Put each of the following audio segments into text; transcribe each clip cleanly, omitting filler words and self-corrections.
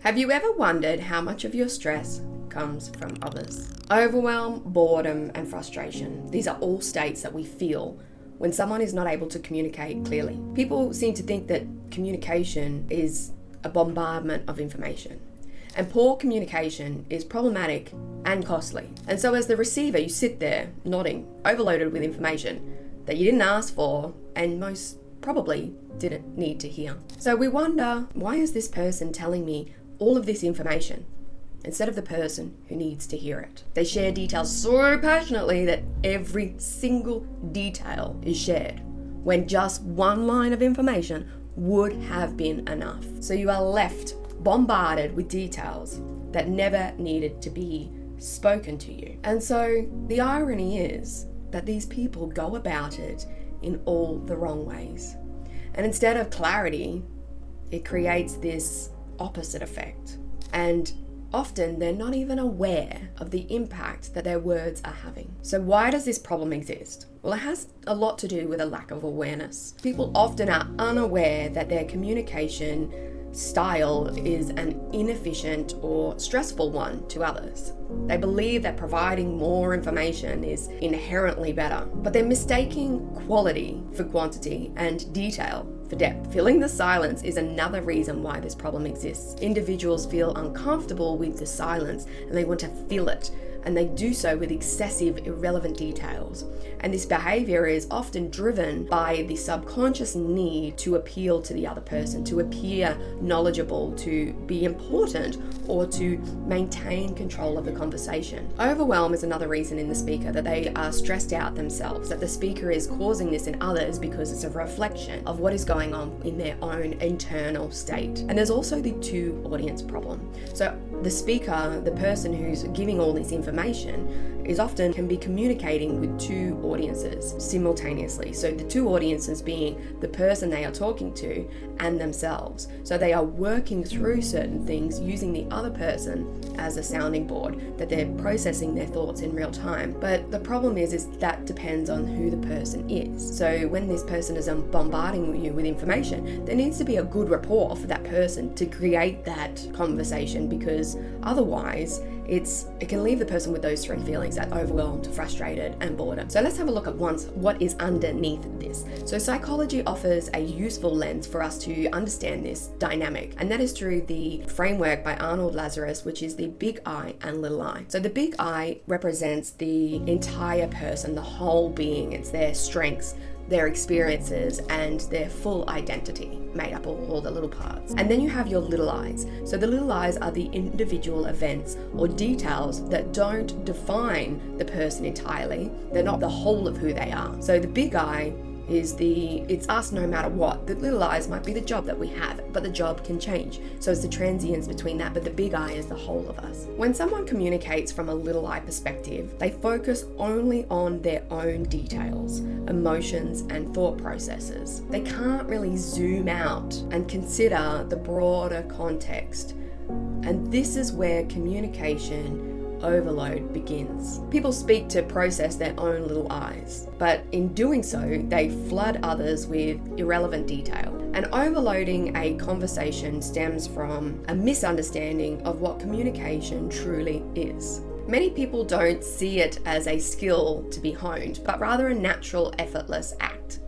Have you ever wondered how much of your stress comes from others? Overwhelm, boredom, and frustration. These are all states that we feel when someone is not able to communicate clearly. People seem to think that communication is a bombardment of information. And poor communication is problematic and costly. And so as the receiver, you sit there nodding, overloaded with information that you didn't ask for and most probably didn't need to hear. So we wonder, why is this person telling me all of this information instead of the person who needs to hear it? They share details so passionately that every single detail is shared, when just one line of information would have been enough. So you are left bombarded with details that never needed to be spoken to you. And so the irony is that these people go about it in all the wrong ways. And instead of clarity, it creates this opposite effect. And often they're not even aware of the impact that their words are having. So why does this problem exist? Well, it has a lot to do with a lack of awareness. People often are unaware that their communication style is an inefficient or stressful one to others. They believe that providing more information is inherently better, but they're mistaking quality for quantity and detail for depth. Filling the silence is another reason why this problem exists. Individuals feel uncomfortable with the silence and they want to fill it, and they do so with excessive, irrelevant details. And this behavior is often driven by the subconscious need to appeal to the other person, to appear knowledgeable, to be important, or to maintain control of the conversation. Overwhelm is another reason in the speaker that they are stressed out themselves, that the speaker is causing this in others because it's a reflection of what is going on in their own internal state. And there's also the two audience problem. So the speaker, the person who's giving all this information, can be communicating with two audiences simultaneously. So the two audiences being the person they are talking to and themselves. So they are working through certain things using the other person as a sounding board, that they're processing their thoughts in real time. But the problem is that depends on who the person is. So when this person is bombarding you with information, there needs to be a good rapport for that person to create that conversation, because otherwise it can leave the person with those three feelings: that overwhelmed, frustrated, and boredom. So let's have a look at once what is underneath this. So psychology offers a useful lens for us to understand this dynamic, and that is through the framework by Arnold Lazarus, which is the big I and little I. So the big I represents the entire person, the whole being. It's their strengths, their experiences, and their full identity, made up of all the little parts. And then you have your little I's. So the little I's are the individual events or details that don't define the person entirely. They're not the whole of who they are. So the big I is it's us no matter what. The little I's might be the job that we have, but the job can change. So it's the transience between that, but the big I is the whole of us. When someone communicates from a little I perspective, they focus only on their own details, emotions, and thought processes. They can't really zoom out and consider the broader context. And this is where communication overload begins. People speak to process their own little I's, but in doing so, they flood others with irrelevant detail. And overloading a conversation stems from a misunderstanding of what communication truly is. Many people don't see it as a skill to be honed, but rather a natural, effortless act.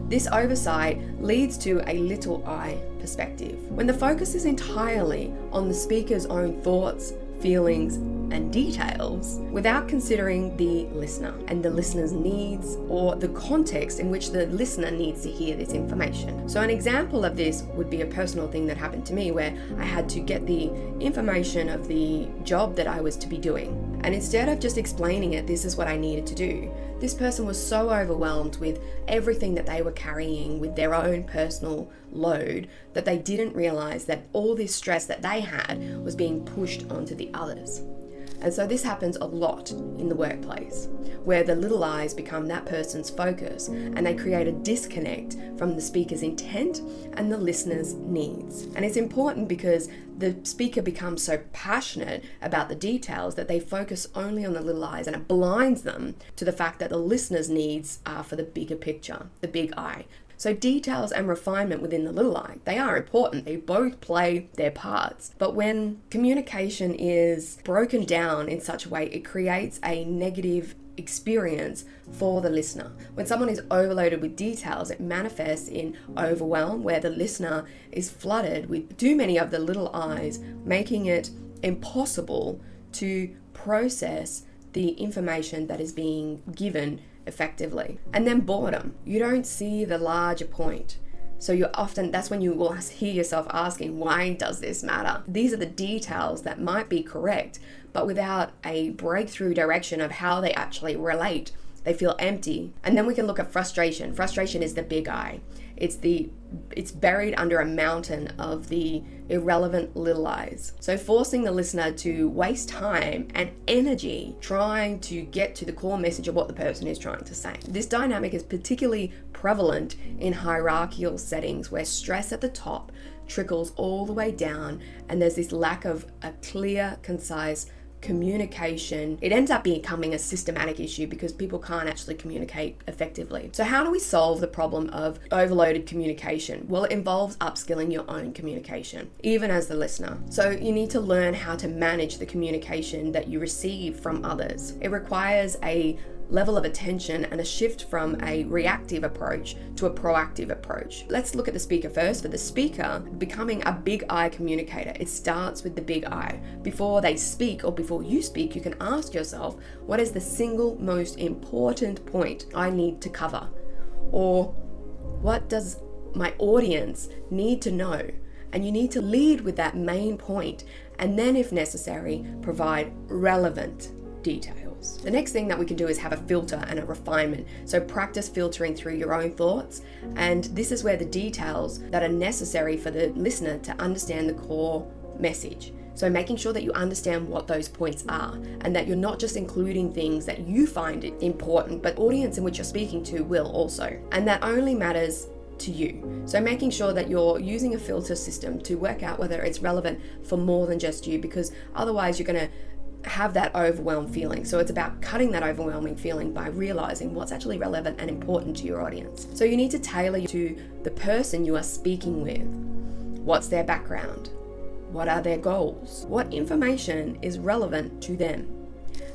This oversight leads to a little I perspective, when the focus is entirely on the speaker's own thoughts, feelings, and details, without considering the listener and the listener's needs or the context in which the listener needs to hear this information. So an example of this would be a personal thing that happened to me, where I had to get the information of the job that I was to be doing. And instead of just explaining it, this is what I needed to do, this person was so overwhelmed with everything that they were carrying with their own personal load that they didn't realize that all this stress that they had was being pushed onto the others. And so this happens a lot in the workplace, where the little I's become that person's focus, and they create a disconnect from the speaker's intent and the listener's needs. And it's important because the speaker becomes so passionate about the details that they focus only on the little I's, and it blinds them to the fact that the listener's needs are for the bigger picture, the big I. So details and refinement within the little I, they are important. They both play their parts. But when communication is broken down in such a way, it creates a negative experience for the listener. When someone is overloaded with details, it manifests in overwhelm, where the listener is flooded with too many of the little I's, making it impossible to process the information that is being given effectively. And then boredom. You don't see the larger point. So that's when you will hear yourself asking, why does this matter? These are the details that might be correct, but without a breakthrough direction of how they actually relate, they feel empty. And then we can look at frustration. Frustration is the big I. It's buried under a mountain of the irrelevant little I's. So forcing the listener to waste time and energy trying to get to the core message of what the person is trying to say. This dynamic is particularly prevalent in hierarchical settings where stress at the top trickles all the way down, and there's this lack of a clear, concise communication. It ends up becoming a systematic issue because people can't actually communicate effectively. So how do we solve the problem of overloaded communication? Well, it involves upskilling your own communication, even as the listener. So you need to learn how to manage the communication that you receive from others. It requires a level of attention and a shift from a reactive approach to a proactive approach. Let's look at the speaker first. For the speaker, becoming a big I communicator, it starts with the big I. Before they speak or before you speak, you can ask yourself, what is the single most important point I need to cover? Or what does my audience need to know? And you need to lead with that main point, and then if necessary, provide relevant details. The next thing that we can do is have a filter and a refinement. So practice filtering through your own thoughts, and this is where the details that are necessary for the listener to understand the core message. So making sure that you understand what those points are, and that you're not just including things that you find important, but audience in which you're speaking to will also. And that only matters to you. So making sure that you're using a filter system to work out whether it's relevant for more than just you, because otherwise you're going to have that overwhelmed feeling. So it's about cutting that overwhelming feeling by realizing what's actually relevant and important to your audience. So you need to tailor to the person you are speaking with. What's their background? What are their goals? What information is relevant to them?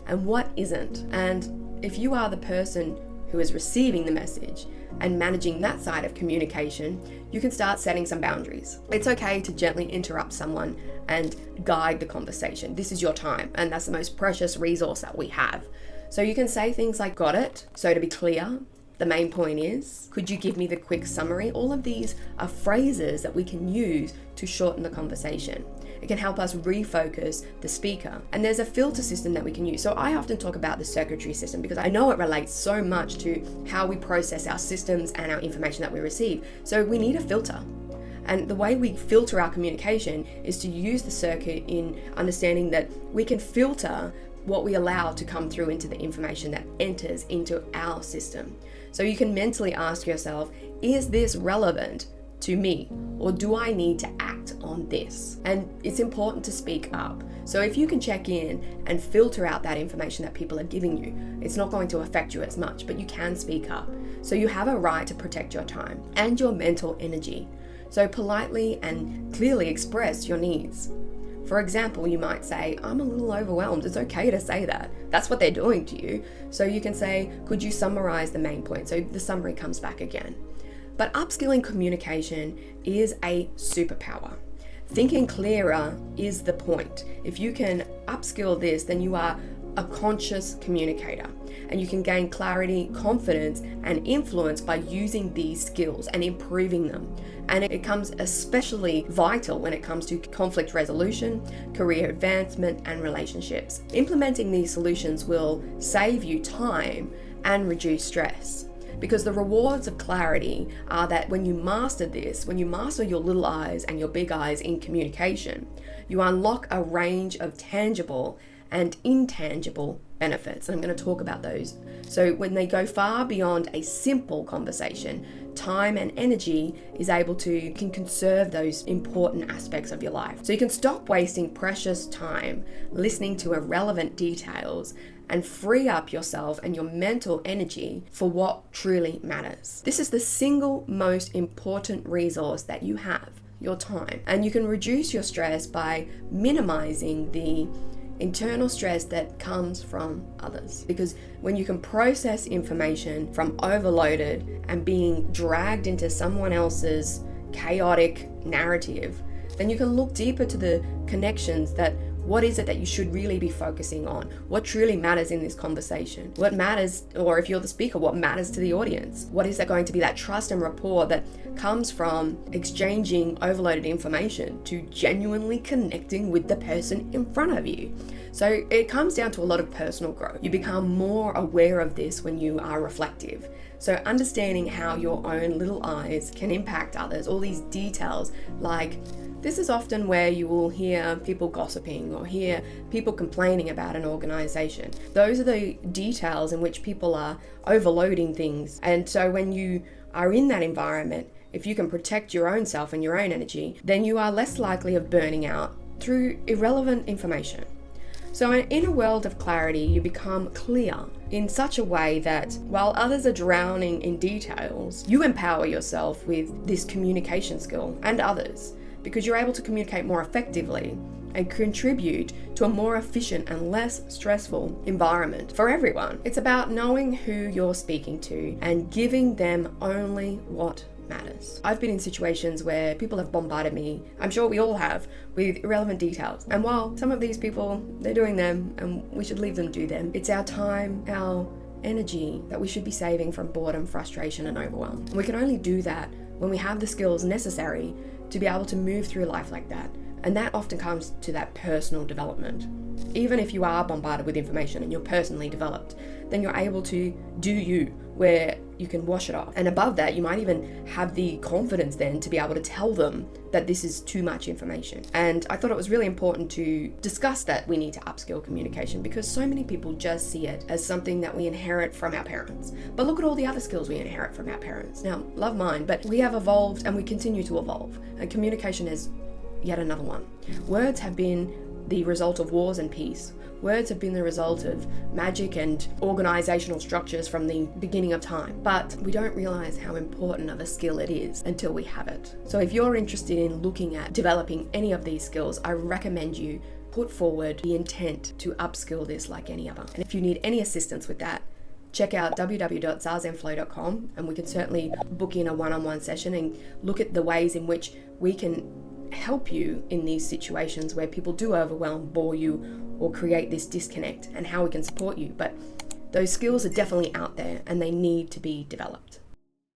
And what isn't? And if you are the person who is receiving the message and managing that side of communication, you can start setting some boundaries. It's okay to gently interrupt someone and guide the conversation. This is your time, and that's the most precious resource that we have. So you can say things like, got it? So to be clear, the main point is, could you give me the quick summary? All of these are phrases that we can use to shorten the conversation. It can help us refocus the speaker. And there's a filter system that we can use. So I often talk about the circuitry system because I know it relates so much to how we process our systems and our information that we receive. So we need a filter. And the way we filter our communication is to use the circuit in understanding that we can filter what we allow to come through into the information that enters into our system. So you can mentally ask yourself, is this relevant to me, or do I need to act on this? And it's important to speak up. So if you can check in and filter out that information that people are giving you, it's not going to affect you as much, but you can speak up. So you have a right to protect your time and your mental energy. So politely and clearly express your needs. For example, you might say, I'm a little overwhelmed. It's okay to say that. That's what they're doing to you. So you can say, could you summarize the main point? So the summary comes back again. But upskilling communication is a superpower. Thinking clearer is the point. If you can upskill this, then you are a conscious communicator, and you can gain clarity, confidence, and influence by using these skills and improving them. And it becomes especially vital when it comes to conflict resolution, career advancement, and relationships. Implementing these solutions will save you time and reduce stress. Because the rewards of clarity are that when you master this, when you master your little I's and your big I's in communication, you unlock a range of tangible and intangible benefits. And I'm going to talk about those. So when they go far beyond a simple conversation, time and energy can conserve those important aspects of your life. So you can stop wasting precious time listening to irrelevant details and free up yourself and your mental energy for what truly matters. This is the single most important resource that you have, your time. And you can reduce your stress by minimizing the internal stress that comes from others. Because when you can process information from overloaded and being dragged into someone else's chaotic narrative, then you can look deeper to the connections that what is it that you should really be focusing on? What truly matters in this conversation? What matters, or if you're the speaker, what matters to the audience? What is that going to be, that trust and rapport that comes from exchanging overloaded information to genuinely connecting with the person in front of you? So it comes down to a lot of personal growth. You become more aware of this when you are reflective. So understanding how your own little eyes can impact others, all these details, like this is often where you will hear people gossiping or hear people complaining about an organization. Those are the details in which people are overloading things. And so when you are in that environment, if you can protect your own self and your own energy, then you are less likely of burning out through irrelevant information. So in a world of clarity, you become clear in such a way that while others are drowning in details, you empower yourself with this communication skill and others, because you're able to communicate more effectively and contribute to a more efficient and less stressful environment for everyone. It's about knowing who you're speaking to and giving them only what matters. I've been in situations where people have bombarded me, I'm sure we all have, with irrelevant details. And while some of these people, they're doing them and we should leave them do them, it's our time, our energy that we should be saving from boredom, frustration, and overwhelm. And we can only do that when we have the skills necessary to be able to move through life like that. And that often comes to that personal development. Even if you are bombarded with information and you're personally developed, then you're able to do you, where you can wash it off. And above that, you might even have the confidence then to be able to tell them that this is too much information. And I thought it was really important to discuss that we need to upskill communication, because so many people just see it as something that we inherit from our parents. But look at all the other skills we inherit from our parents. Now, love mine, but we have evolved and we continue to evolve. And communication is yet another one. Words have been the result of wars and peace. Words have been the result of magic and organizational structures from the beginning of time, but we don't realize how important of a skill it is until we have it. So if you're interested in looking at developing any of these skills, I recommend you put forward the intent to upskill this like any other. And if you need any assistance with that, check out www.zazenflow.com and we can certainly book in a one-on-one session and look at the ways in which we can help you in these situations where people do overwhelm, bore you, or create this disconnect, and how we can support you. But those skills are definitely out there and they need to be developed.